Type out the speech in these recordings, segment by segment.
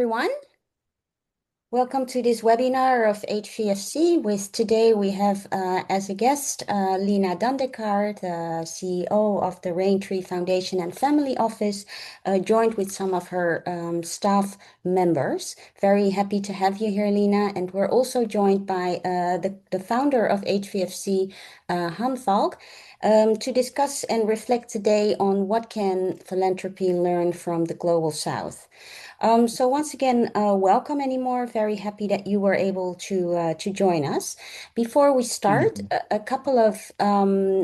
Everyone. Welcome to this webinar of HVFC. Today we have as a guest Leena Dandekar, the CEO of the Raintree Foundation and Family Office, joined with some of her staff members. Very happy to have you here, Leena. And we're also joined by the founder of HVFC, Valk, to discuss and reflect today on what can philanthropy learn from the Global South. So once again, welcome anymore. Very happy that you were able to join us. Before we start, a couple of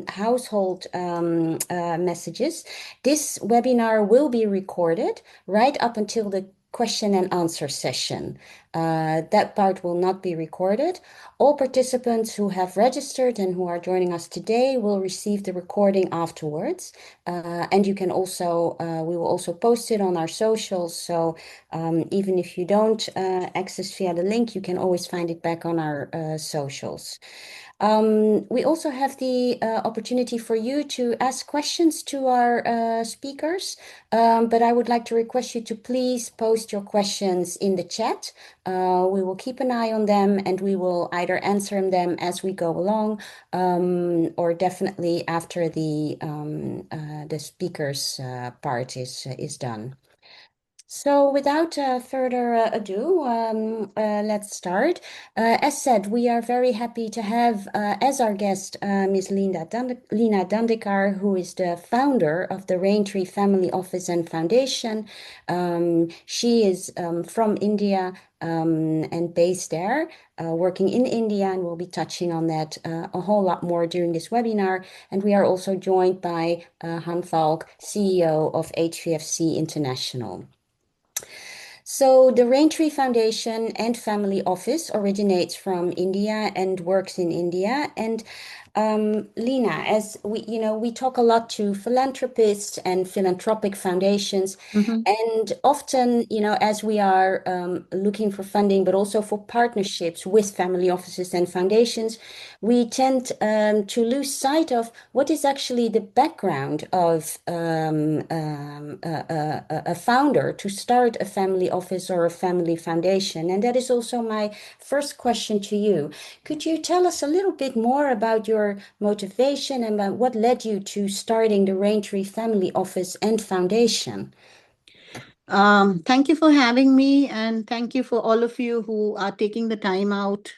household messages. This webinar will be recorded right up until the question and answer session. That part will not be recorded. All participants who have registered and who are joining us today will receive the recording afterwards. And you can also, we will also post it on our socials. So even if you don't access via the link, you can always find it back on our socials. We also have the opportunity for you to ask questions to our speakers, but I would like to request you to please post your questions in the chat. We will keep an eye on them and we will either answer them as we go along or definitely after the speakers part is done. So without further ado, let's start. As said, we are very happy to have as our guest Ms. Leena Dandekar, who is the founder of the Raintree Family Office and Foundation. She is from India and based there, working in India, and we'll be touching on that a whole lot more during this webinar. And we are also joined by Valk, CEO of HVFC International. So the Raintree Foundation and Family Office originates from India and works in India. And Leena, as we talk a lot to philanthropists and philanthropic foundations, and often, as we are looking for funding, but also for partnerships with family offices and foundations, we tend to lose sight of what is actually the background of a founder to start a family office or a family foundation. And that is also my first question to you. Could you tell us a little bit more about your motivation and about what led you to starting the Raintree Family Office and Foundation? Thank you for having me, and thank you for all of you who are taking the time out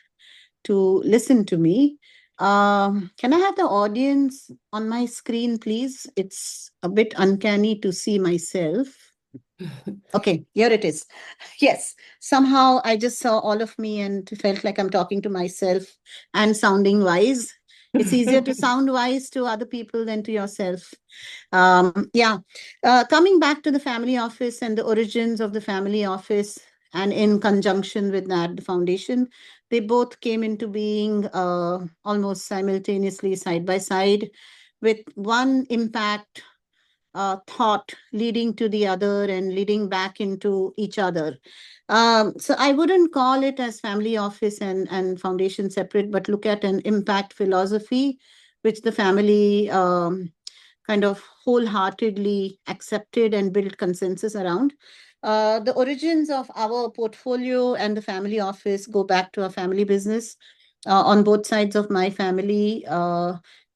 to listen to me. Can I have the audience on my screen, please? It's a bit uncanny to see myself. Okay, here it is. Yes, somehow I just saw all of me and felt like I'm talking to myself and sounding wise. It's easier to sound wise to other people than to yourself. Coming back to the family office and the origins of the family office, and in conjunction with that, the foundation, they both came into being almost simultaneously, side by side, with one impact thought leading to the other and leading back into each other. So I wouldn't call it as family office and foundation separate, but look at an impact philosophy, which the family kind of wholeheartedly accepted and built consensus around. The origins of our portfolio and the family office go back to a family business. On both sides of my family,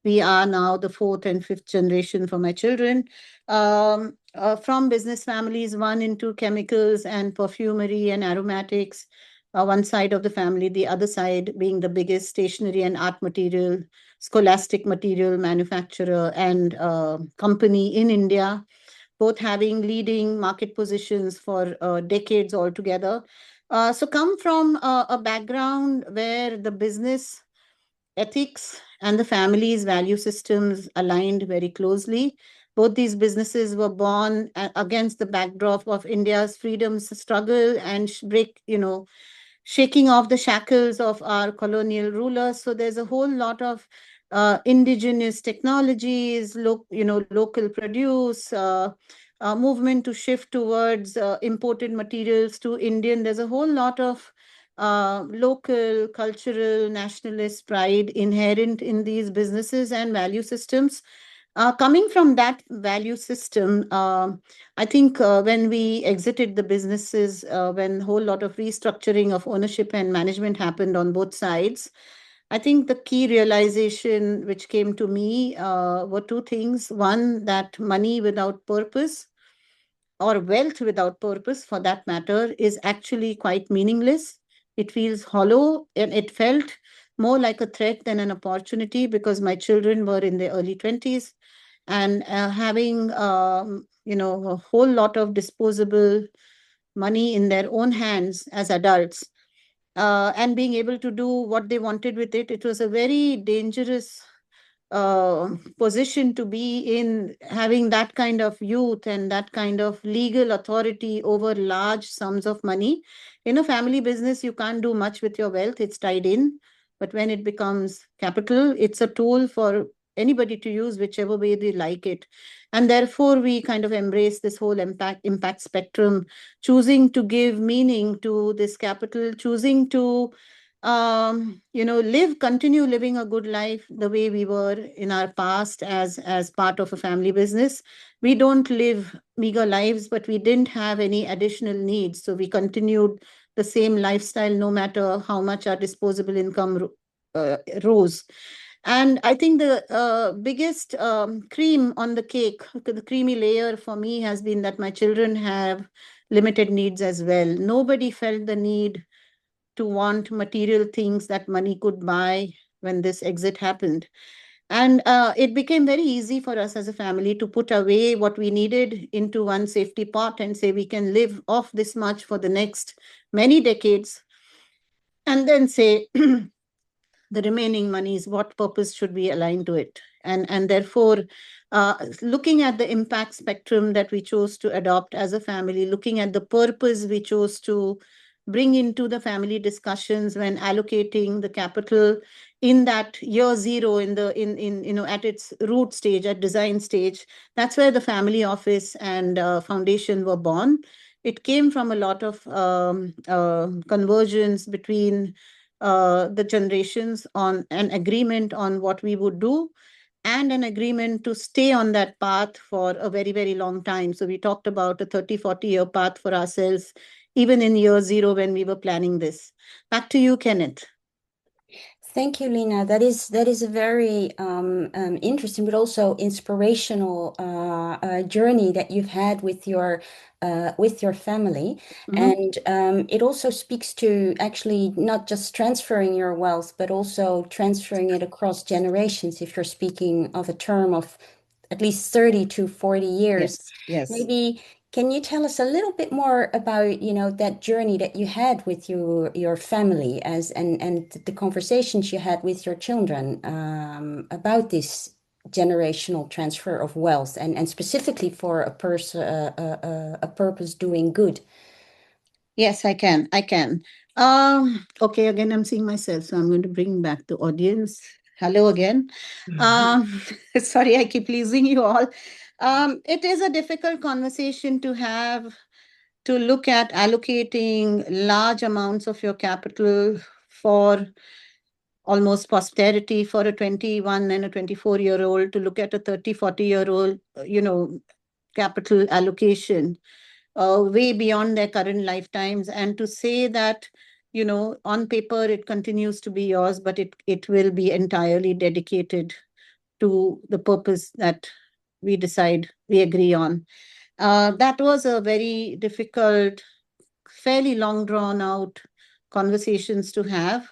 we are now the fourth and fifth generation for my children. From business families, one into chemicals and perfumery and aromatics, one side of the family, the other side being the biggest stationery and art material, scholastic material manufacturer and company in India, both having leading market positions for decades altogether. So come from a background where the business ethics and the family's value systems aligned very closely. Both these businesses were born against the backdrop of India's freedom struggle and shaking off the shackles of our colonial rulers. So there's a whole lot of indigenous technologies, local produce, movement to shift towards imported materials to Indian. There's a whole lot of local, cultural, nationalist pride inherent in these businesses and value systems. Coming from that value system, I think when we exited the businesses, when a whole lot of restructuring of ownership and management happened on both sides, I think the key realization which came to me were two things. One, that money without purpose, or wealth without purpose for that matter, is actually quite meaningless. It feels hollow, and it felt more like a threat than an opportunity because my children were in their early 20s, and having a whole lot of disposable money in their own hands as adults, and being able to do what they wanted with it. It was a very dangerous position to be in, having that kind of youth and that kind of legal authority over large sums of money. In a family business, you can't do much with your wealth, it's tied in. But when it becomes capital, it's a tool for anybody to use whichever way they like it. And therefore, we kind of embrace this whole impact spectrum, choosing to give meaning to this capital, choosing to continue living a good life the way we were in our past as part of a family business. We don't live meager lives, but we didn't have any additional needs, so we continued the same lifestyle no matter how much our disposable income rose. And I think the biggest cream on the cake, the creamy layer for me, has been that my children have limited needs as well. Nobody felt the need to want material things that money could buy when this exit happened. And it became very easy for us as a family to put away what we needed into one safety pot and say we can live off this much for the next many decades, and then say the remaining monies, what purpose should we align to it? And therefore, looking at the impact spectrum that we chose to adopt as a family, looking at the purpose we chose to bring into the family discussions when allocating the capital in that year zero, in at its root stage, at design stage, that's where the family office and foundation were born. It came from a lot of conversions between the generations, on an agreement on what we would do and an agreement to stay on that path for a very, very long time. So we talked about a 30, 40-year path for ourselves, even in year zero when we were planning this. Back to you, Kenneth. Thank you, Leena. That is a very interesting but also inspirational journey that you've had with your family, and it also speaks to actually not just transferring your wealth, but also transferring it across generations. If you're speaking of a term of at least 30 to 40 years, Yes, yes. maybe can you tell us a little bit more about, that journey that you had with your family and the conversations you had with your children about this generational transfer of wealth and specifically for a purpose doing good? Yes, I can. I can. Okay, again, I'm seeing myself, so I'm going to bring back the audience. Hello again. Sorry, I keep losing you all. It is a difficult conversation to have, to look at allocating large amounts of your capital for almost posterity, for a 21 and a 24-year-old to look at a 30, 40-year-old, capital allocation way beyond their current lifetimes, and to say that, on paper it continues to be yours, but it will be entirely dedicated to the purpose that we agree on. That was a very difficult, fairly long drawn out conversations to have.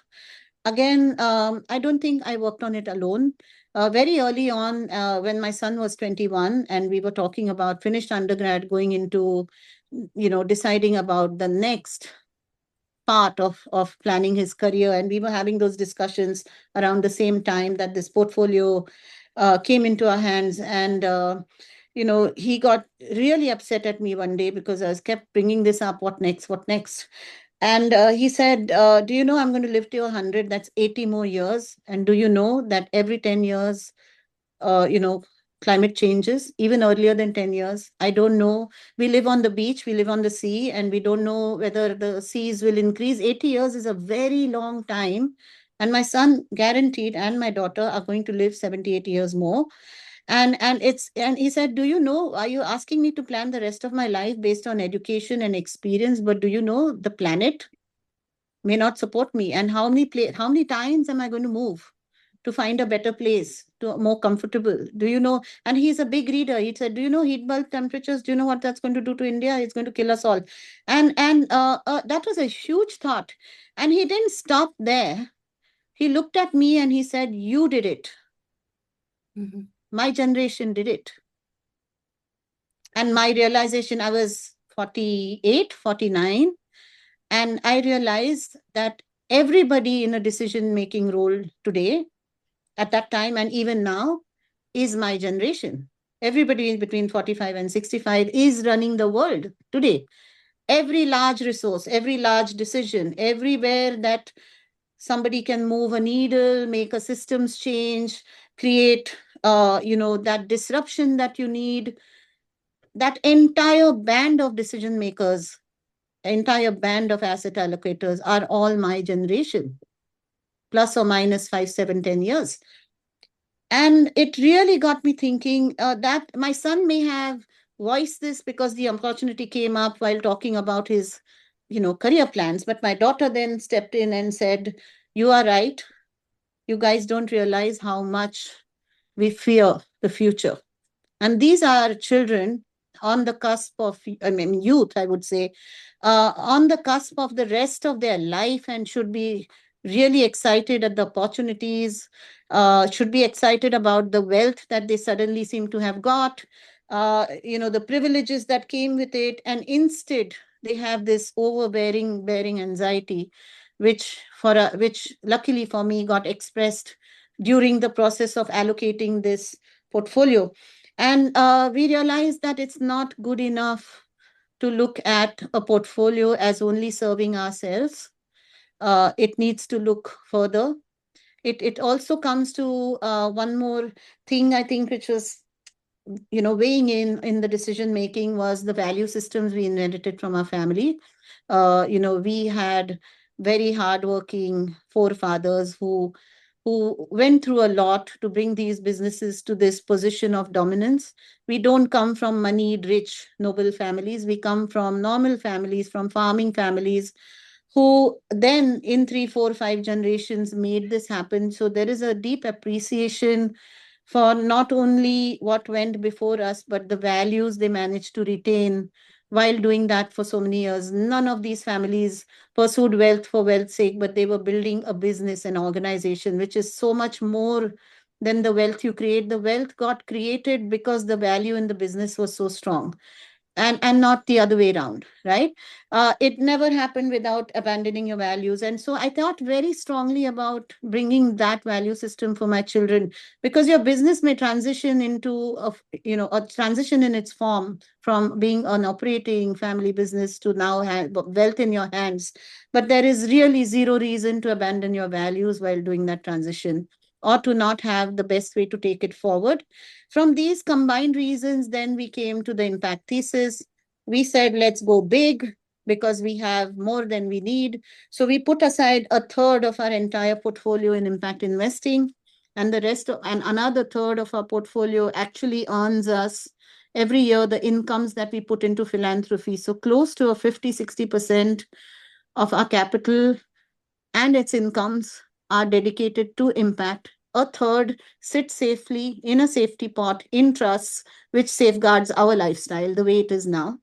Again, I don't think I worked on it alone. Very early on, when my son was 21 and we were talking about finished undergrad, going into, deciding about the next part of planning his career, and we were having those discussions around the same time that this portfolio came into our hands. And he got really upset at me one day because I was kept bringing this up. What next? What next? And he said, do you know I'm going to live till 100? That's 80 more years. And do you know that every 10 years, uh, you know, climate changes, even earlier than 10 years? I don't know. We live on the beach, we live on the sea, and we don't know whether the seas will increase. 80 years is a very long time. And my son guaranteed, and my daughter are going to live 78 years more. And he said, do you know, are you asking me to plan the rest of my life based on education and experience, but do you know the planet may not support me, and how many times am I going to move to find a better place, to more comfortable? Do you know? And he's a big reader. He said, do you know heat bulb temperatures? Do you know what that's going to do to India? It's going to kill us all. And that was a huge thought. And he didn't stop there. He looked at me and he said, you did it. Mhm. My generation did it. And my realization, I was 48, 49, and I realized that everybody in a decision making role today, at that time, and even now, is my generation. Everybody between 45 and 65 is running the world today. Every large resource, every large decision, everywhere that somebody can move a needle, make a systems change, create that disruption that you need, that entire band of decision makers, entire band of asset allocators are all my generation, plus or minus 5, 7, 10 years. And it really got me thinking that my son may have voiced this because the opportunity came up while talking about his career plans. But my daughter then stepped in and said, you are right. You guys don't realize how much we fear the future. And these are children on the cusp of, I mean, youth, I would say, on the cusp of the rest of their life, and should be really excited at the opportunities, should be excited about the wealth that they suddenly seem to have got, the privileges that came with it. And instead, they have this overbearing bearing anxiety, which luckily for me got expressed during the process of allocating this portfolio. And we realized that it's not good enough to look at a portfolio as only serving ourselves. It needs to look further. It also comes to one more thing, I think, which was weighing in the decision making, was the value systems we inherited from our family. We had very hardworking forefathers who went through a lot to bring these businesses to this position of dominance. We don't come from moneyed, rich, noble families. We come from normal families, from farming families, who then in 3, 4, 5 generations made this happen. So there is a deep appreciation for not only what went before us, but the values they managed to retain while doing that for so many years. None of these families pursued wealth for wealth's sake, but they were building a business, an organization, which is so much more than the wealth you create. The wealth got created because the value in the business was so strong, and not the other way around, right? It never happened without abandoning your values. And so I thought very strongly about bringing that value system for my children, because your business may transition into a transition in its form from being an operating family business to now have wealth in your hands, but there is really zero reason to abandon your values while doing that transition, or to not have the best way to take it forward. From these combined reasons, then we came to the impact thesis. We said, let's go big because we have more than we need. So we put aside a third of our entire portfolio in impact investing, and and another third of our portfolio actually earns us every year the incomes that we put into philanthropy. So close to a 50, 60% of our capital and its incomes are dedicated to impact. A third sits safely in a safety pot in trusts, which safeguards our lifestyle the way it is now.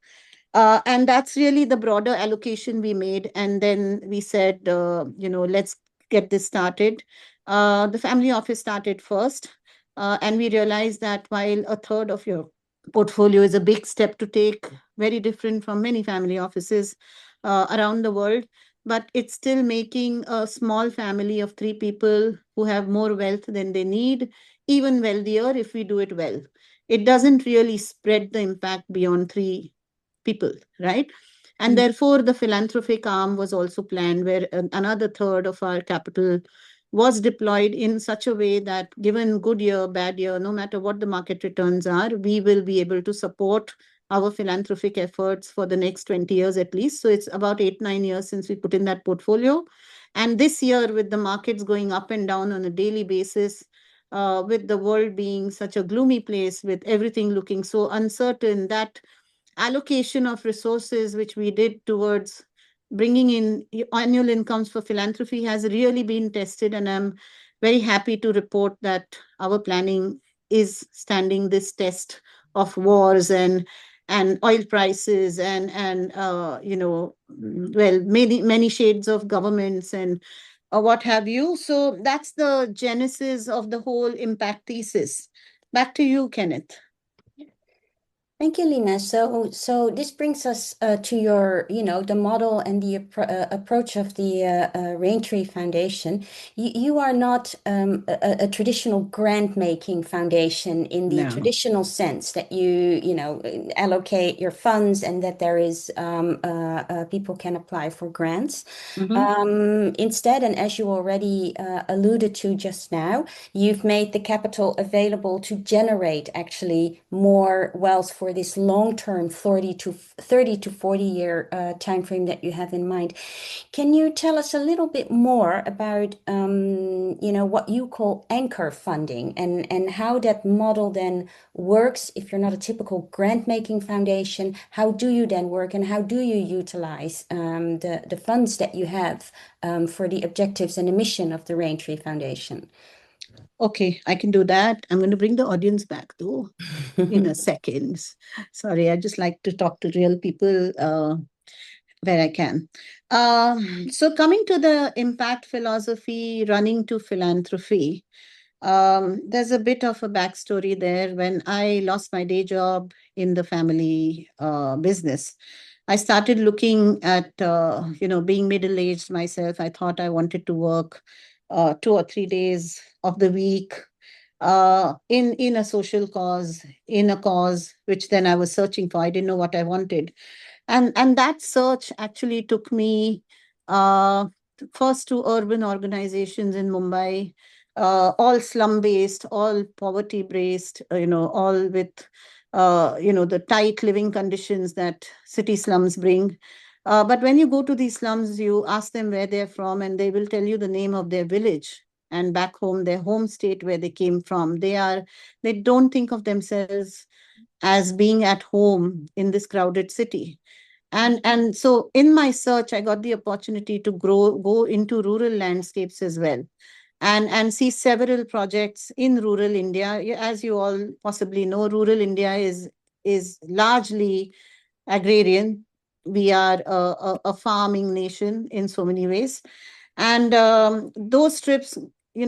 And that's really the broader allocation we made. And then we said, let's get this started. The family office started first. And we realized that while a third of your portfolio is a big step to take, very different from many family offices around the world, but it's still making a small family of 3 people who have more wealth than they need even wealthier if we do it well. It doesn't really spread the impact beyond 3 people, right? And Mm. therefore, the philanthropic arm was also planned, where another third of our capital was deployed in such a way that, given good year, bad year, no matter what the market returns are, we will be able to support our philanthropic efforts for the next 20 years at least. So it's about 8, 9 years since we put in that portfolio. And this year, with the markets going up and down on a daily basis, with the world being such a gloomy place, with everything looking so uncertain, that allocation of resources which we did towards bringing in annual incomes for philanthropy has really been tested. And I'm very happy to report that our planning is standing this test of wars and oil prices and well, many shades of governments and what have you. So that's the genesis of the whole impact thesis. Back to you, Kenneth. Thank you, Lena. So this brings us to your, the model and the approach of the Raintree Foundation. You are not a traditional grant-making foundation in the No. traditional sense that allocate your funds and that there is people can apply for grants. Instead, and as you already alluded to just now, you've made the capital available to generate actually more wealth for this long-term 30 to 40 year time frame that you have in mind. Can you tell us a little bit more about what you call anchor funding and how that model then works? If you're not a typical grant-making foundation, how do you then work and how do you utilize the funds that you have for the objectives and the mission of the Raintree Foundation? Okay, I can do that. I'm going to bring the audience back though in a second. Sorry, I just like to talk to real people where I can. So, coming to the impact philosophy, running to philanthropy, there's a bit of a backstory there. When I lost my day job in the family business, I started looking at, being middle aged myself. I thought I wanted to work 2 or 3 days of the week in a social cause, in a cause which then I was searching for. I didn't know what I wanted, and that search actually took me uh, first to urban organizations in Mumbai, all slum based, all poverty based, all with the tight living conditions that city slums bring. But when you go to these slums, you ask them where they're from, and they will tell you the name of their village and back home, their home state where they came from. They don't think of themselves as being at home in this crowded city. And so in my search, I got the opportunity to go into rural landscapes as well, and see several projects in rural India. As you all possibly know, rural India is largely agrarian. We are a farming nation in so many ways. And those trips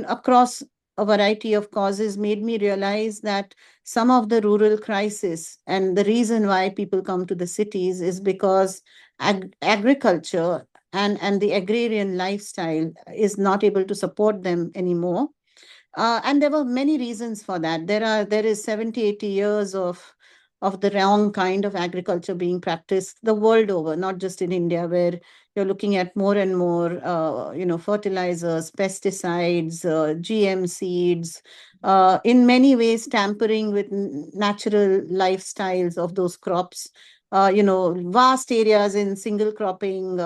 across a variety of causes made me realize that some of the rural crisis and the reason why people come to the cities is because agriculture and the agrarian lifestyle is not able to support them anymore. And there were many reasons for that. There is 70, 80 years of the wrong kind of agriculture being practiced the world over, not just in India, where you're looking at more and more, fertilizers, pesticides, GM seeds, in many ways tampering with natural lifestyles of those crops. Vast areas in single cropping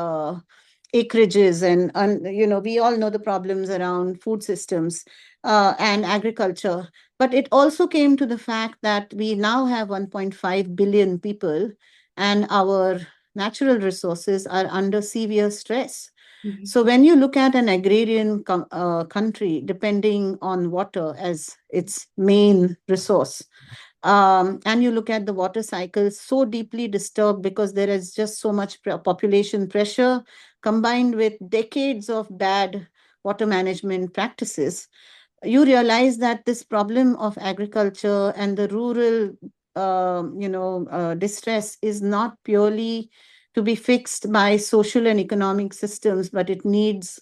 acreages, and we all know the problems around food systems and agriculture. But it also came to the fact that we now have 1.5 billion people, and our natural resources are under severe stress. Mhm. So when you look at an agrarian country depending on water as its main resource, and you look at the water cycle so deeply disturbed because there is just so much population pressure combined with decades of bad water management practices, you realize that this problem of agriculture and the rural distress is not purely to be fixed by social and economic systems, but it needs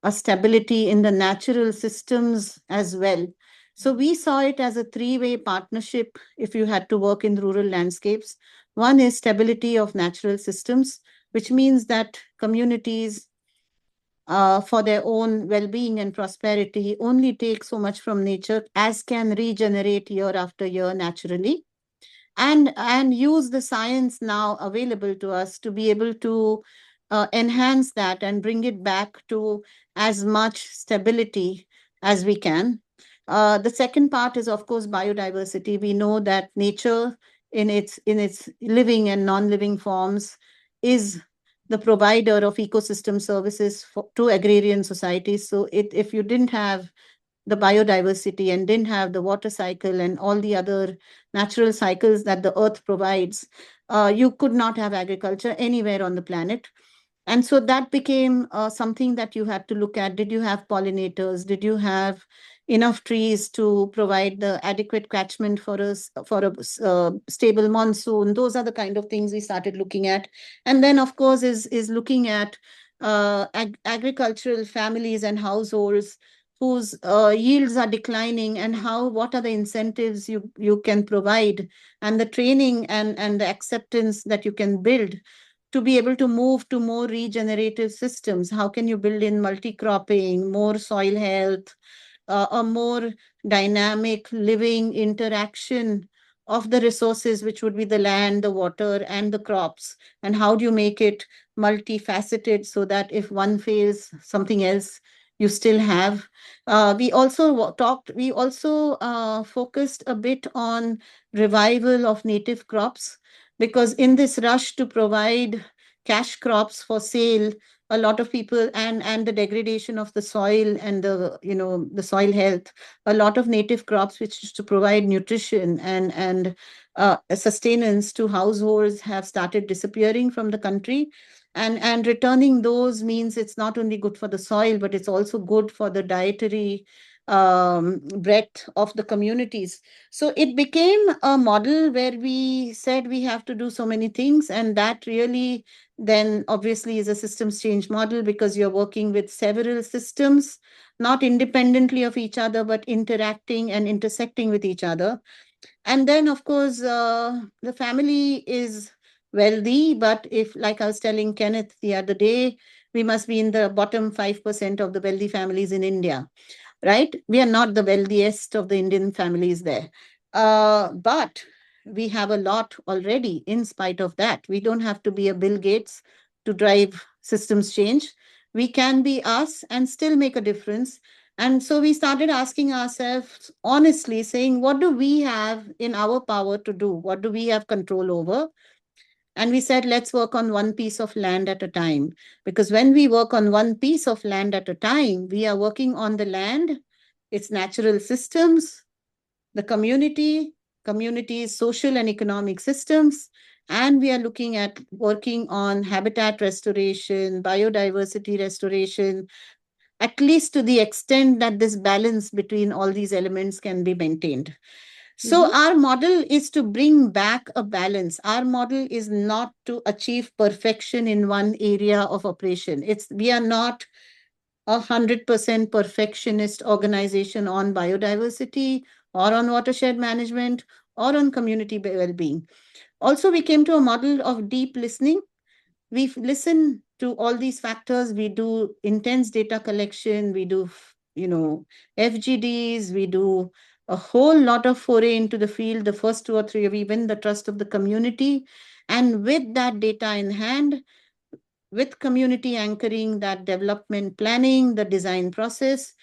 a stability in the natural systems as well. So we saw it as a three-way partnership if you had to work in rural landscapes. One is stability of natural systems, which means that communities, for their own well-being and prosperity, only take so much from nature as can regenerate year after year naturally, and use the science now available to us to be able to enhance that and bring it back to as much stability as we can. The second part is, of course, biodiversity. We know that nature in its living and non-living forms is the provider of ecosystem services to agrarian societies. So if you didn't have the biodiversity and didn't have the water cycle and all the other natural cycles that the earth provides, you could not have agriculture anywhere on the planet. And so that became something that you had to look at. Did you have pollinators? Did you have enough trees to provide the adequate catchment for us for a stable monsoon? Those are the kind of things we started looking at. And then, of course, is looking at agricultural families and households whose yields are declining, and how what are the incentives you can provide, and the training and the acceptance that you can build to be able to move to more regenerative systems. How can you build in multi-cropping, more soil health, a more dynamic living interaction of the resources, which would be the land, the water, and the crops? And how do you make it multifaceted so that if one fails, something else you still have? We also focused a bit on revival of native crops, because in this rush to provide cash crops for sale, a lot of people, and the degradation of the soil and the soil health, a lot of native crops which used to provide nutrition and sustenance to households have started disappearing from the country. And returning those means it's not only good for the soil, but it's also good for the dietary breadth of the communities. So it became a model where we said we have to do so many things, and that really then obviously is a systems change model, because you're working with several systems, not independently of each other, but interacting and intersecting with each other. And then, of course, the family is wealthy, but if, like I was telling Kenneth the other day, we must be in the bottom 5% of the wealthy families in India, right? We are not the wealthiest of the Indian families there. But we have a lot already in spite of that. We don't have to be a Bill Gates to drive systems change. We can be us and still make a difference. And so we started asking ourselves honestly, saying, what do we have in our power to do? What do we have control over? And we said, let's work on one piece of land at a time. Because when we work on one piece of land at a time, we are working on the land, its natural systems, the community's social and economic systems. And we are looking at working on habitat restoration, biodiversity restoration, at least to the extent that this balance between all these elements can be maintained. So, Mhm. our model is to bring back a balance. Our model is not to achieve perfection in one area of operation. We are not 100% perfectionist organization on biodiversity or on watershed management or on community well-being. Also, we came to a model of deep listening. We listen to all these factors. We do intense data collection. We do, FGDs. We do a whole lot of foray into the field. The first two or three, we win the trust of the community. And with that data in hand, with community anchoring that development planning, the design process,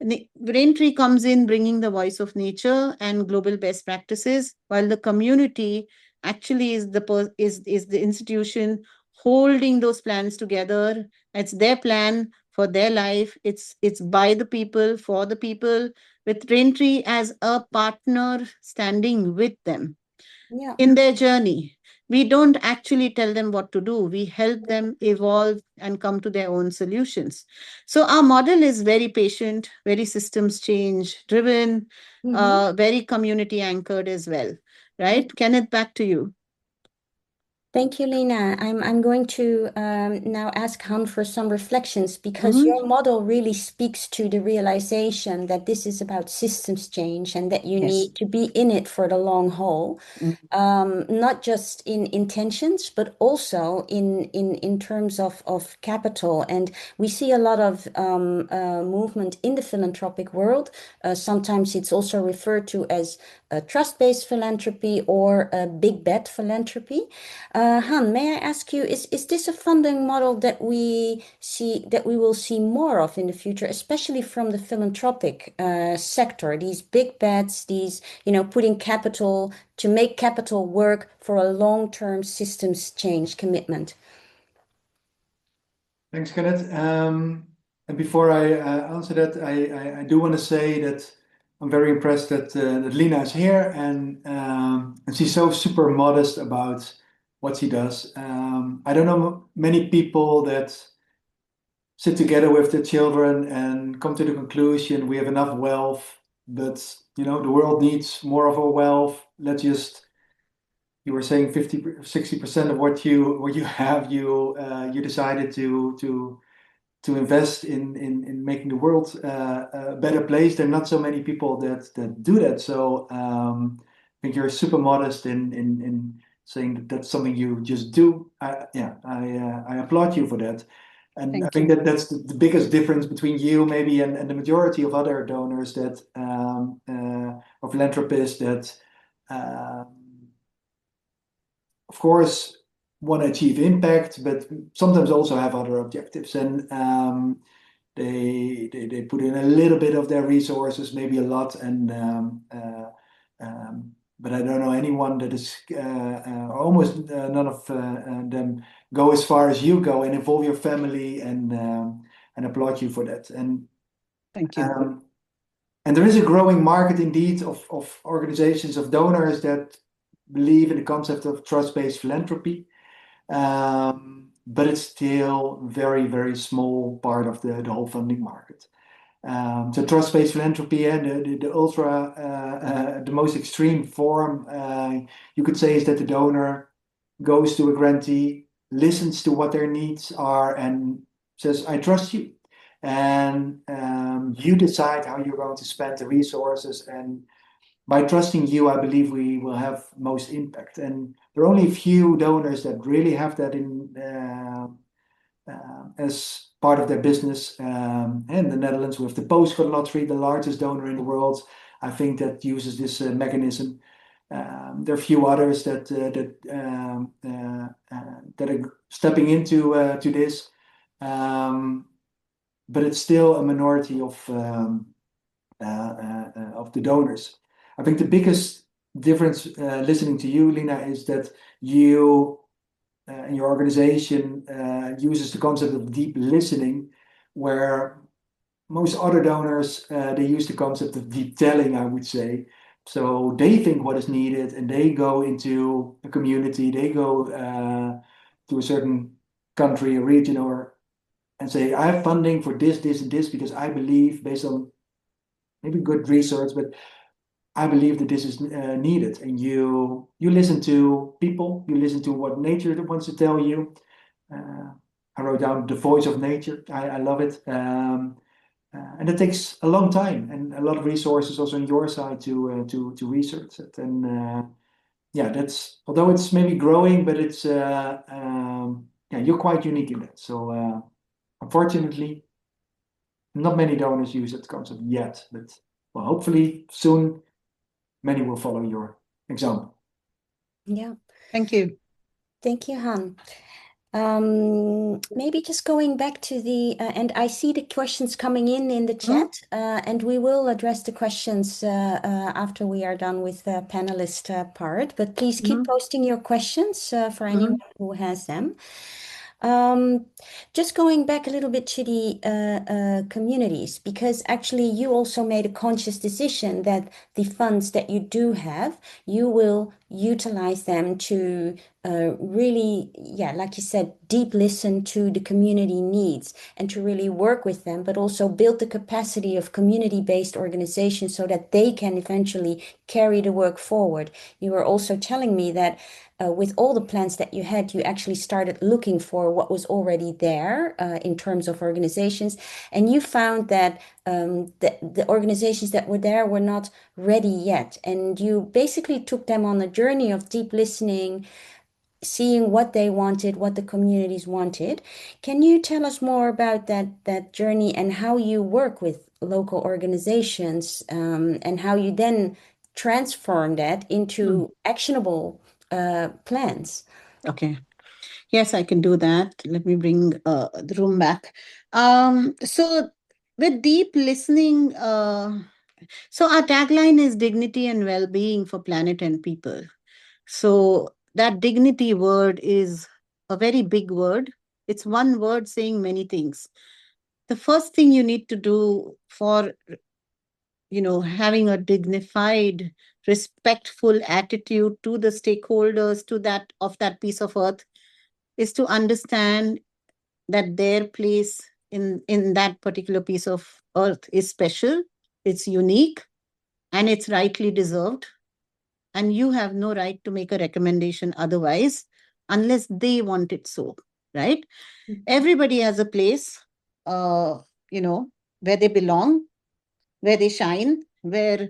Raintree comes in bringing the voice of nature and global best practices, while the community actually is the institution holding those plans together. It's their plan for their life. It's by the people, for the people, with Raintree as a partner standing with them Yeah. in their journey. We don't actually tell them what to do. We help them evolve and come to their own solutions. So our model is very patient, very systems change driven, Mhm. very community anchored as well. Right? Kenneth, back to you. Thank you, Lena. I'm going to now ask Han for some reflections because Mhm. your model really speaks to the realization that this is about systems change and that you Yes. need to be in it for the long haul, Mhm. not just in intentions, but also in terms of capital. And we see a lot of movement in the philanthropic world. Sometimes it's also referred to as trust-based philanthropy or big bet philanthropy. Han, may I ask you, is this a funding model that we will see more of in the future, especially from the philanthropic sector? These big bets, these, putting capital to make capital work for a long-term systems change commitment. Thanks, Kenneth. And before I answer that, I do want to say that I'm very impressed that Leena is here and she's so super modest about what she does. I don't know many people that sit together with their children and come to the conclusion we have enough wealth, but the world needs more of our wealth. You were saying 50, 60% of what you have, you decided to invest in making the world a better place. There are not so many people that do that. So I think you're super modest in saying that that's something you just do. I applaud you for that. And I Thank think you. that's the biggest difference between you maybe and the majority of other donors that or philanthropists that of course want to achieve impact, but sometimes also have other objectives. And they put in a little bit of their resources, maybe a lot, and but I don't know anyone that is almost none of them go as far as you go and involve your family and applaud you for that. Thank you. Um, and there is a growing market indeed of organizations of donors that believe in the concept of trust-based philanthropy. But it's still very, very small part of the whole funding market. So trust-based philanthropy and the most extreme form, you could say, is that the donor goes to a grantee, listens to what their needs are, and says, "I trust you," and you decide how you're going to spend the resources. And by trusting you, I believe we will have most impact. And there are only a few donors that really have that in as part of their business. In the Netherlands, we have the postcode lottery, the largest donor in the world. I think that uses this mechanism. There are a few others that are stepping into to this, but it's still a minority of the donors. I think the biggest difference listening to you, Leena, is that you and your organization uses the concept of deep listening, where most other donors they use the concept of deep telling, I would say. So they think what is needed and they go into a community, they go to a certain country, a region, and say, I have funding for this, this, and this because I believe, based on maybe good research, but I believe that this is needed. And you listen to people, you listen to what nature wants to tell you. I wrote down the voice of nature. I love it. And it takes a long time and a lot of resources also on your side to research it. And yeah, that's, although it's maybe growing, but it's yeah, you're quite unique in that. So unfortunately, not many donors use that concept yet, but well, hopefully soon many will follow your example. Yeah. Thank you. Thank you, Han. Maybe just going back to and I see the questions coming in the chat, and we will address the questions after we are done with the panelist part. But please keep posting your questions for anyone who has them. Just going back a little bit to the communities, because actually you also made a conscious decision that the funds that you do have, you will utilize them to really, yeah, like you said, deep listen to the community needs and to really work with them, but also build the capacity of community-based organizations so that they can eventually carry the work forward. You were also telling me that with all the plans that you had, you actually started looking for what was already there in terms of organizations, and you found that the organizations that were there were not ready yet, and you basically took them on a journey of deep listening, seeing what they wanted, what the communities wanted. Can you tell us more about that journey and how you work with local organizations, and how you then transform that into actionable plans? Okay. Yes, I can do that. Let me bring the room back. So with deep listening, so our tagline is dignity and well-being for planet and people. So that dignity word is a very big word. It's one word saying many things. The first thing you need to do for, having a dignified, respectful attitude to the stakeholders, to that piece of earth, is to understand that their place in that particular piece of earth is special, it's unique, and it's rightly deserved. And you have no right to make a recommendation otherwise, unless they want it so, right? Everybody has a place, uh, you know, where they belong, where they shine, where,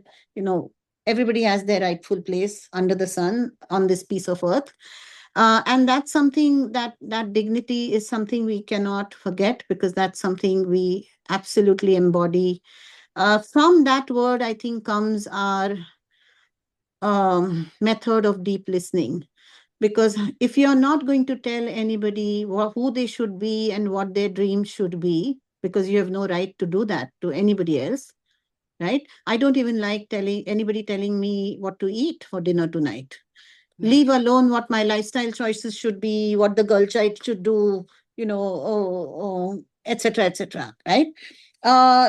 everybody has their rightful place under the sun on this piece of earth. And that's something that dignity is something we cannot forget, because that's something we absolutely embody. From that word, I think, comes our method of deep listening. Because if you're not going to tell anybody who they should be and what their dreams should be, because you have no right to do that to anybody else, right? I don't even like telling me what to eat for dinner tonight. Leave alone what my lifestyle choices should be, what the girl child should do, etc., etc., right?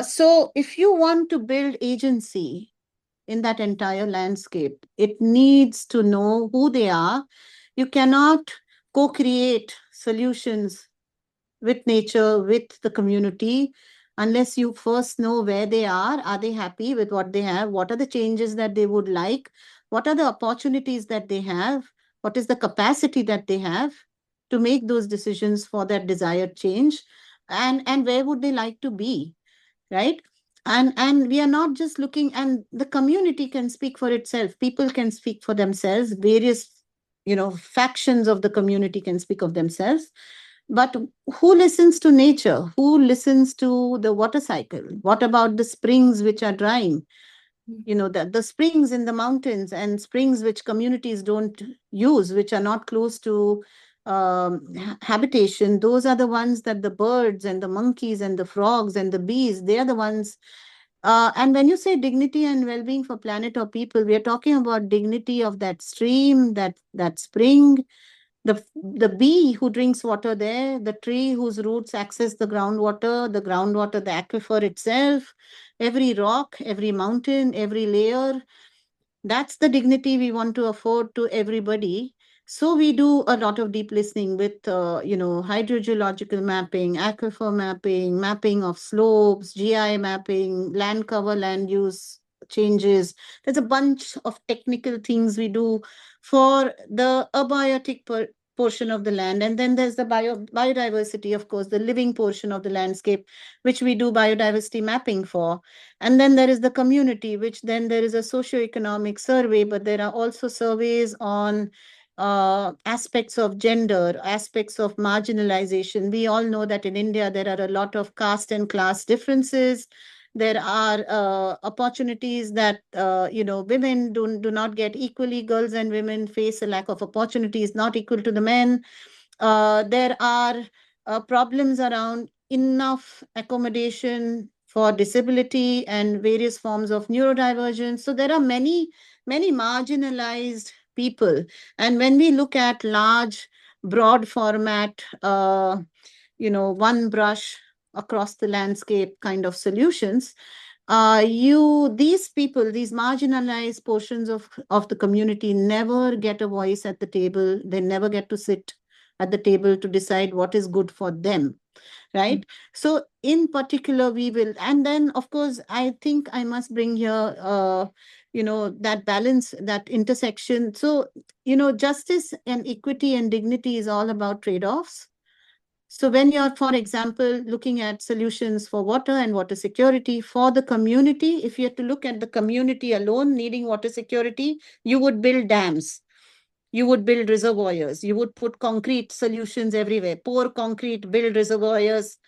So if you want to build agency in that entire landscape, it needs to know who they are. You cannot co-create solutions with nature, with the community, unless you first know where they are. Are they happy with what they have? What are the changes that they would like? What are the opportunities that they have? What is the capacity that they have to make those decisions for that desired change? And where would they like to be, right? And we are not just looking, and the community can speak for itself. People can speak for themselves. Various, factions of the community can speak of themselves. But who listens to nature? Who listens to the water cycle? What about the springs which are drying? The springs in the mountains, and springs which communities don't use, which are not close to habitation. Those are the ones that the birds and the monkeys and the frogs and the bees, they are the ones. And when you say dignity and well-being for planet or people, we are talking about dignity of that stream, that spring, the bee who drinks water there, the tree whose roots access the groundwater, the aquifer itself, every rock, every mountain, every layer. That's the dignity we want to afford to everybody. So we do a lot of deep listening with, hydrogeological mapping, aquifer mapping, mapping of slopes, GI mapping, land cover, land use changes. There's a bunch of technical things we do for the abiotic portion of the land. And then there's the biodiversity, of course, the living portion of the landscape, which we do biodiversity mapping for. And then there is the community, which then there is a socioeconomic survey, but there are also surveys on aspects of gender, aspects of marginalization. We all know that in India, there are a lot of caste and class differences. There are opportunities that, women do not get equally. Girls and women face a lack of opportunities, not equal to the men. There are problems around enough accommodation for disability and various forms of neurodivergence. So there are many, many marginalized people. And when we look at large, broad format, one brush across the landscape kind of solutions, these people, these marginalized portions of the community never get a voice at the table. They never get to sit at the table to decide what is good for them, right? So in particular, we will, and then of course, I think I must bring here, that balance, that intersection. So, justice and equity and dignity is all about trade-offs. So when you're, for example, looking at solutions for water and water security for the community, if you have to look at the community alone needing water security, you would build dams, you would build reservoirs, you would put concrete solutions everywhere, pour concrete, build reservoirs.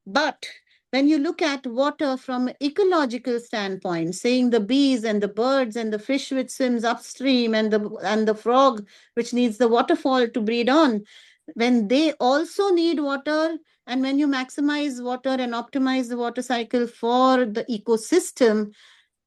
But When you look at water from an ecological standpoint, saying the bees and the birds and the fish which swims upstream and the frog which needs the waterfall to breed on, when they also need water, and when you maximize water and optimize the water cycle for the ecosystem,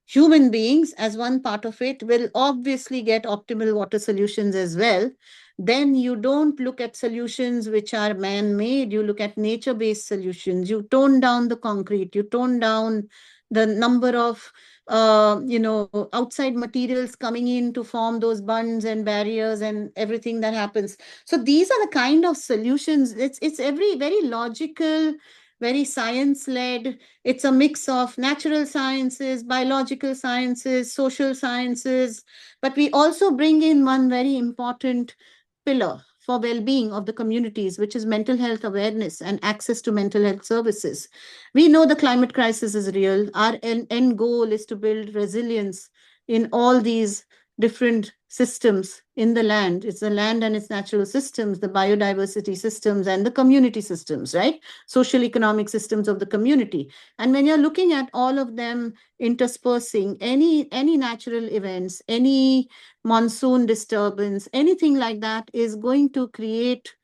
human beings as one part of it will obviously get optimal water solutions as well. Then you don't look at solutions which are man-made, you look at nature-based solutions. You tone down the concrete, you tone down the number of outside materials coming in to form those bunds and barriers and everything that happens. So these are the kind of solutions. It's every very logical, very science-led. It's a mix of natural sciences, biological sciences, social sciences, but we also bring in one very important pillar for well-being of the communities, which is mental health awareness and access to mental health services. We know the climate crisis is real. Our end goal is to build resilience in all these different systems in the land. It's the land and its natural systems, the biodiversity systems, and the community systems, right? Social economic systems of the community. And when you're looking at all of them interspersing, any natural events, any monsoon disturbance, anything like that is going to create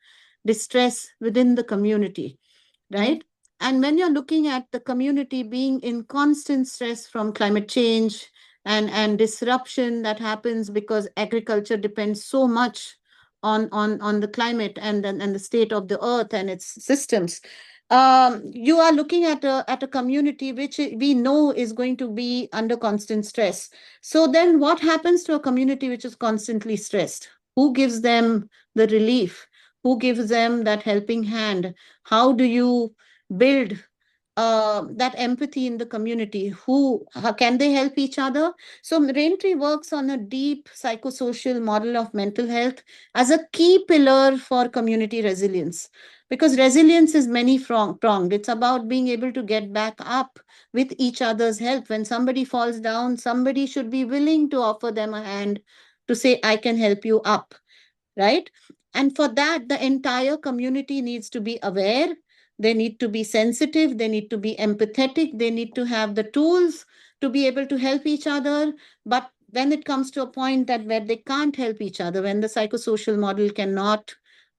distress within the community, right? And when you're looking at the community being in constant stress from climate change and disruption that happens because agriculture depends so much on the climate and the state of the earth and its systems, you are looking at a community which we know is going to be under constant stress. So then what happens to a community which is constantly stressed? Who gives them the relief? Who gives them that helping hand? How do you build that empathy in the community? How can they help each other? So Raintree works on a deep psychosocial model of mental health as a key pillar for community resilience, because resilience is many pronged. It's about being able to get back up with each other's help. When somebody falls down, somebody should be willing to offer them a hand to say, I can help you up, right? And for that, the entire community needs to be aware. They need to be sensitive. They need to be empathetic. They need to have the tools to be able to help each other. But when it comes to a point that where they can't help each other, when the psychosocial model cannot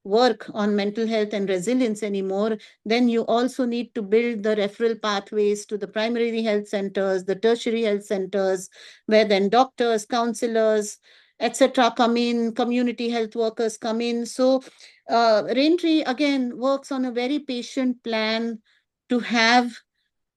work on mental health and resilience anymore, then you also need to build the referral pathways to the primary health centers, the tertiary health centers, where then doctors, counselors, etc. come in, community health workers come in. So Raintree again works on a very patient plan to have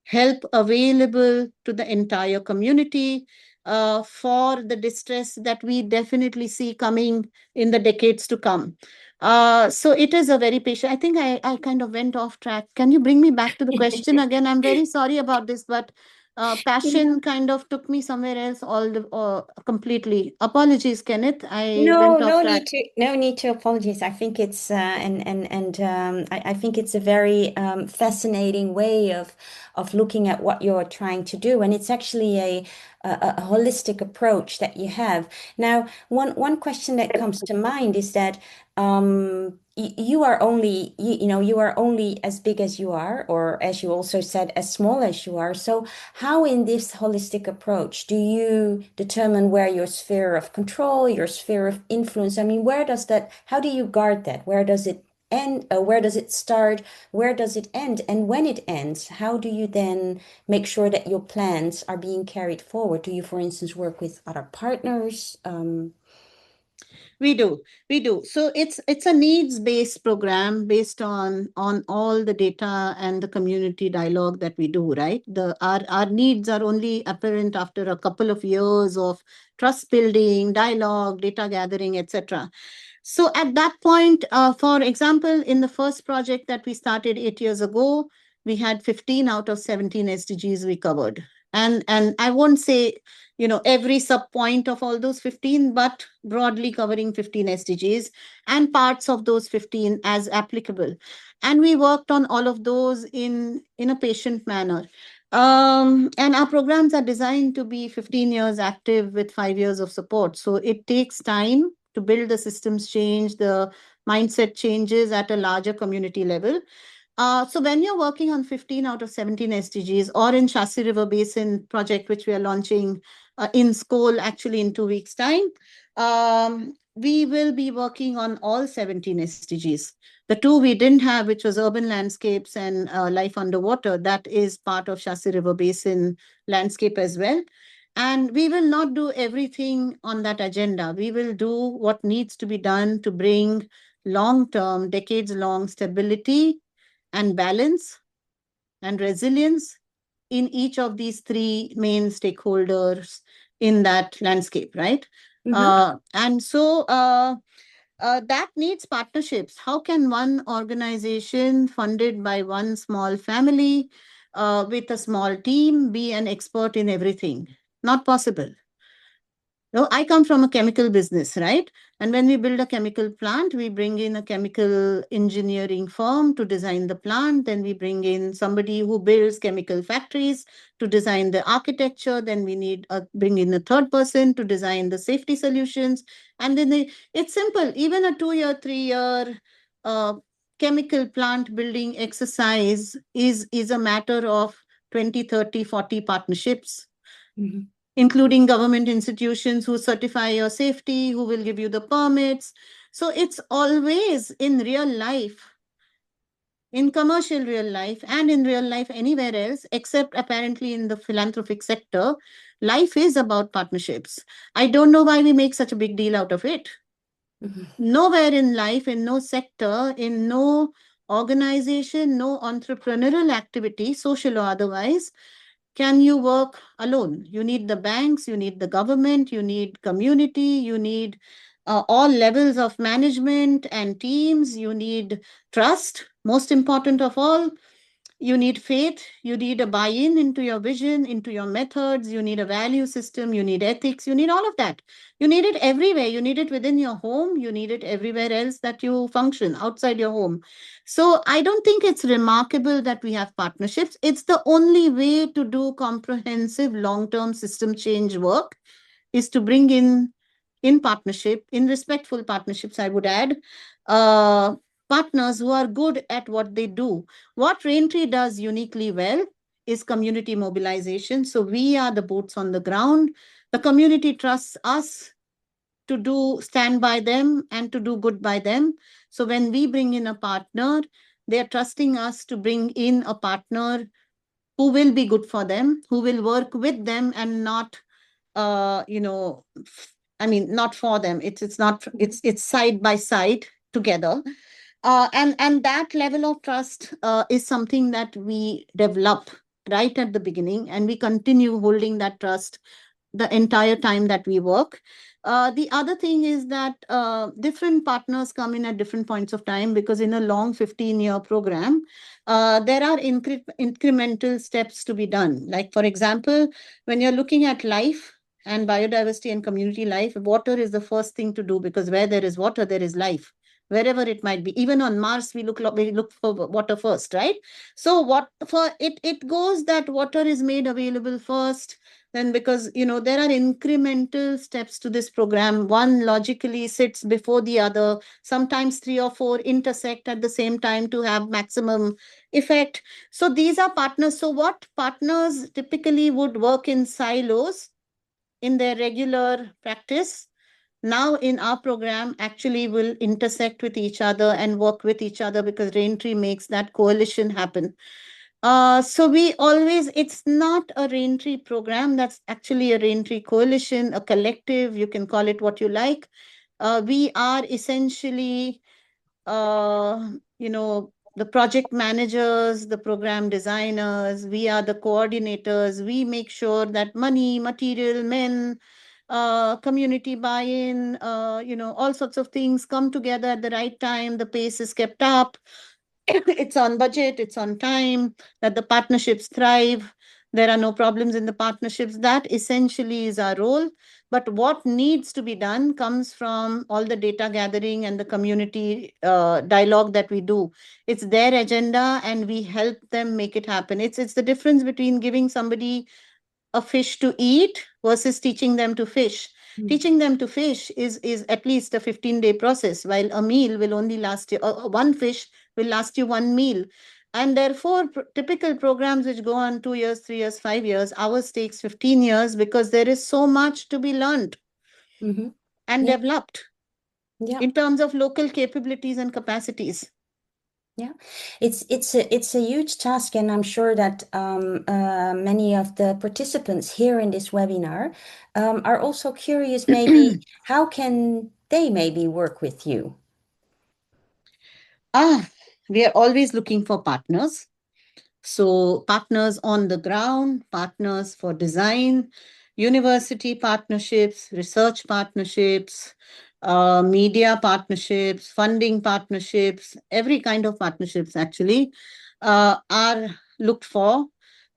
help available to the entire community for the distress that we definitely see coming in the decades to come. So it is a very patient. I think I kind of went off track. Can you bring me back to the question again? I'm very sorry about this, but passion kind of took me somewhere else completely. Apologies, Kenneth. I No, went off track. no need to apologize. I think it's I think it's a very fascinating way of looking at what you're trying to do, and it's actually a holistic approach that you have. Now, one question that comes to mind is that you are only you are only as big as you are, or as you also said, as small as you are. So how in this holistic approach do you determine where your sphere of control, your sphere of influence, I mean, where does that, how do you guard that? Where does it end? Where does it start? Where does it end? And when it ends, how do you then make sure that your plans are being carried forward? Do you, for instance, work with other partners? We do. So it's a needs-based program based on all the data and the community dialogue that we do, right? Our needs are only apparent after a couple of years of trust building, dialogue, data gathering, etc. So at that point, for example, in the first project that we started 8 years ago, we had 15 out of 17 SDGs we covered. And I won't say, every sub point of all those 15, but broadly covering 15 SDGs and parts of those 15 as applicable. And we worked on all of those in a patient manner. And our programs are designed to be 15 years active with 5 years of support. So it takes time to build the systems change, the mindset changes at a larger community level. So when you're working on 15 out of 17 SDGs, or in Shasi River Basin project, which we are launching in school actually in 2 weeks' time, we will be working on all 17 SDGs. The two we didn't have, which was urban landscapes and life underwater, that is part of Shasi River Basin landscape as well. And we will not do everything on that agenda. We will do what needs to be done to bring long-term, decades-long stability and balance and resilience in each of these three main stakeholders in that landscape, right? And so that needs partnerships. How can one organization funded by one small family with a small team be an expert in everything? Not possible. No, I come from a chemical business, right? And when we build a chemical plant, we bring in a chemical engineering firm to design the plant. Then we bring in somebody who builds chemical factories to design the architecture. Then we need bring in a third person to design the safety solutions. And then it's simple. Even a 2-year, 3-year chemical plant building exercise is a matter of 20, 30, 40 partnerships. Including government institutions who certify your safety, who will give you the permits. So it's always in real life, in commercial real life, and in real life anywhere else, except apparently in the philanthropic sector, life is about partnerships. I don't know why we make such a big deal out of it. Nowhere in life, in no sector, in no organization, no entrepreneurial activity, social or otherwise, can you work alone. You need the banks, you need the government, you need community, you need all levels of management and teams, you need trust. Most important of all, you need faith, you need a buy-in into your vision, into your methods, you need a value system, you need ethics, you need all of that. You need it everywhere. You need it within your home, you need it everywhere else that you function outside your home. So I don't think it's remarkable that we have partnerships. It's the only way to do comprehensive long-term system change work, is to bring in partnership, in respectful partnerships, I would add, uh, partners who are good at what they do. What Raintree does uniquely well is community mobilization. So we are the boots on the ground. The community trusts us to stand by them and to do good by them. So when we bring in a partner, they're trusting us to bring in a partner who will be good for them, who will work with them and not, not for them. It's not, it's side by side together. And that level of trust is something that we develop right at the beginning, and we continue holding that trust the entire time that we work. The other thing is that different partners come in at different points of time, because in a long 15-year program, there are incremental steps to be done. Like, for example, when you're looking at life and biodiversity and community life, water is the first thing to do, because where there is water, there is life. Wherever it might be, even on Mars, we look for water first, right? So what for it goes that water is made available first. Then, because there are incremental steps to this program, one logically sits before the other. Sometimes 3 or 4 intersect at the same time to have maximum effect. So these are partners. So what partners typically would work in silos in their regular practice, now in our program actually will intersect with each other and work with each other, because Raintree makes that coalition happen. So we always, it's not a Raintree program, that's actually a Raintree coalition, a collective, you can call it what you like. We are essentially, the project managers, the program designers, we are the coordinators. We make sure that money, material, men, community buy-in, all sorts of things come together at the right time. The pace is kept up. It's on budget, it's on time, that the partnerships thrive. There are no problems in the partnerships. That essentially is our role. But what needs to be done comes from all the data gathering and the community dialogue that we do. It's their agenda and we help them make it happen. It's the difference between giving somebody a fish to eat versus teaching them to fish. Teaching them to fish is at least a 15-day process, while a meal will only last you, one fish will last you one meal. And therefore, typical programs which go on 2 years, 3 years, 5 years, ours takes 15 years because there is so much to be learned and Yeah. developed Yeah. in terms of local capabilities and capacities. Yeah, it's a huge task, and I'm sure that many of the participants here in this webinar are also curious, maybe how can they maybe work with you? We are always looking for partners. So partners on the ground, partners for design, university partnerships, research partnerships, media partnerships, funding partnerships, every kind of partnerships actually are looked for.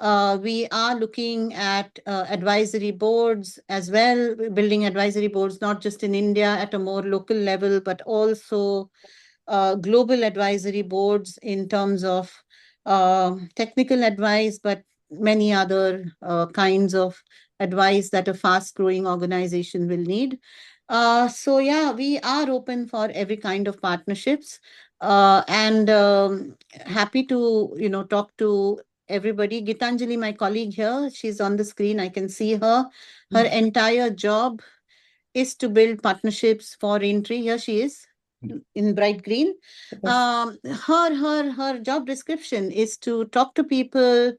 We are looking at advisory boards as well, building advisory boards, not just in India at a more local level, but also global advisory boards in terms of technical advice, but many other kinds of advice that a fast growing organization will need. So yeah, we are open for every kind of partnerships and happy to, talk to everybody. Gitanjali, my colleague here, she's on the screen. I can see her. Her entire job is to build partnerships for Raintree. Here she is in bright green. Her job description is to talk to people,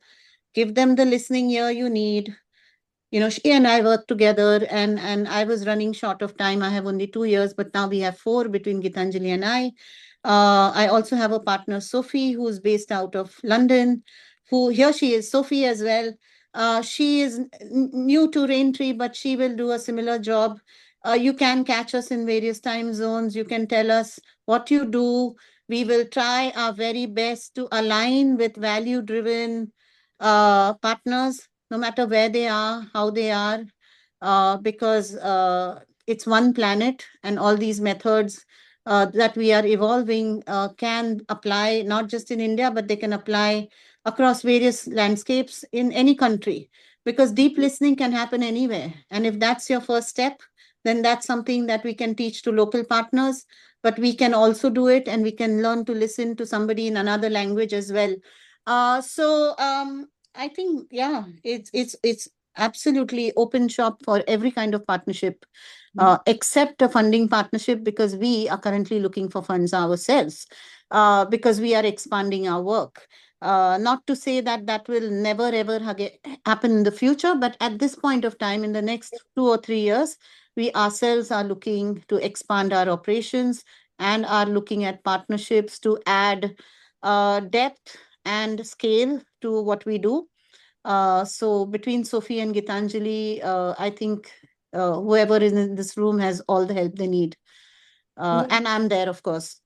give them the listening ear you need. She and I worked together, and I was running short of time. I have only 2 years, but now we have 4 between Gitanjali and I. I also have a partner, Sophie, who's based out of London. Here she is, Sophie as well. She is new to Raintree, but she will do a similar job. You can catch us in various time zones. You can tell us what you do. We will try our very best to align with value-driven partners, no matter where they are, how they are, because it's one planet, and all these methods that we are evolving can apply not just in India, but they can apply across various landscapes in any country, because deep listening can happen anywhere. And if that's your first step, then that's something that we can teach to local partners, but we can also do it, and we can learn to listen to somebody in another language as well. I think, yeah, it's absolutely open shop for every kind of partnership, except a funding partnership, because we are currently looking for funds ourselves, because we are expanding our work. Not to say that that will never ever happen in the future, but at this point of time, in the next 2 or 3 years, we ourselves are looking to expand our operations and are looking at partnerships to add depth and scale to what we do. So between Sophie and Gitanjali, I think whoever is in this room has all the help they need. And I'm there, of course.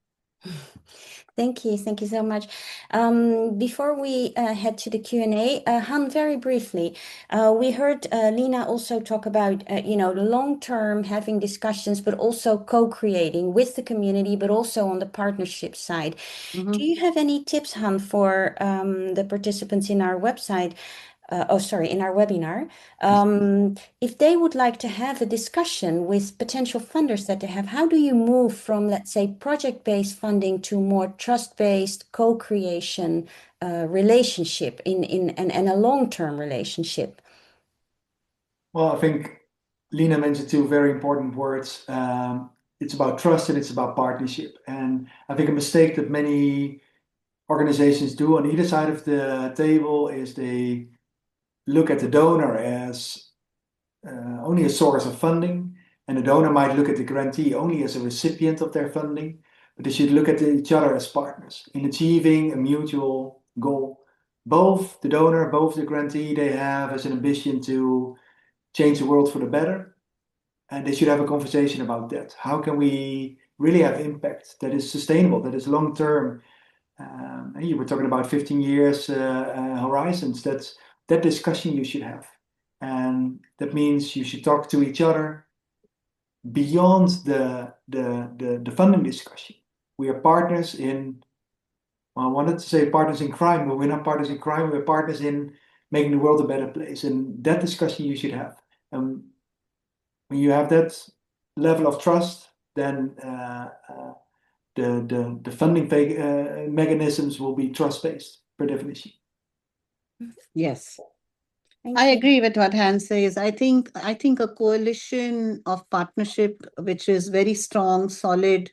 Thank you. Thank you so much. Before we head to the Q&A, Han, very briefly, we heard Leena also talk about, the long-term having discussions, but also co-creating with the community, but also on the partnership side. Do you have any tips, Han, for the participants in our website? In our webinar, if they would like to have a discussion with potential funders that they have, how do you move from, let's say, project-based funding to more trust-based co-creation relationship and a long-term relationship? Well, I think Leena mentioned two very important words. It's about trust and it's about partnership. And I think a mistake that many organizations do on either side of the table is they look at the donor as only a source of funding, and the donor might look at the grantee only as a recipient of their funding, but they should look at each other as partners in achieving a mutual goal. Both the donor, both the grantee, they have as an ambition to change the world for the better, and they should have a conversation about that. How can we really have impact that is sustainable, that is long term? And you were talking about 15 years horizons. That's that discussion you should have, and that means you should talk to each other beyond the funding discussion. We are partners in. Well, I wanted to say partners in crime, but we're not partners in crime. We're partners in making the world a better place, and that discussion you should have. And when you have that level of trust, then the funding mechanisms will be trust-based. per definition. Yes. Thank I you. agree with what Hans says. I think a coalition of partnership, which is very strong, solid,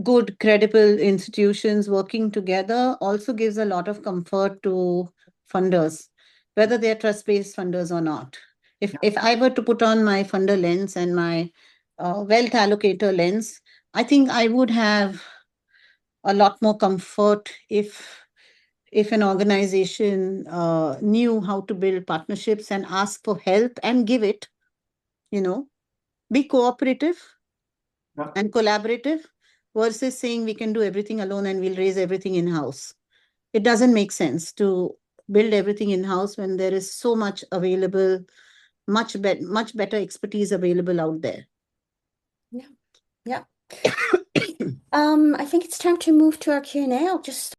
good, credible institutions working together, also gives a lot of comfort to funders, whether they're trust-based funders or not. If I were to put on my funder lens and my wealth allocator lens, I think I would have a lot more comfort if an organization knew how to build partnerships and ask for help and give it, be cooperative Yeah. and collaborative versus saying we can do everything alone and we'll raise everything in-house. It doesn't make sense to build everything in-house when there is so much available, much better expertise available out there. Yeah. I think it's time to move to our Q&A. I'll just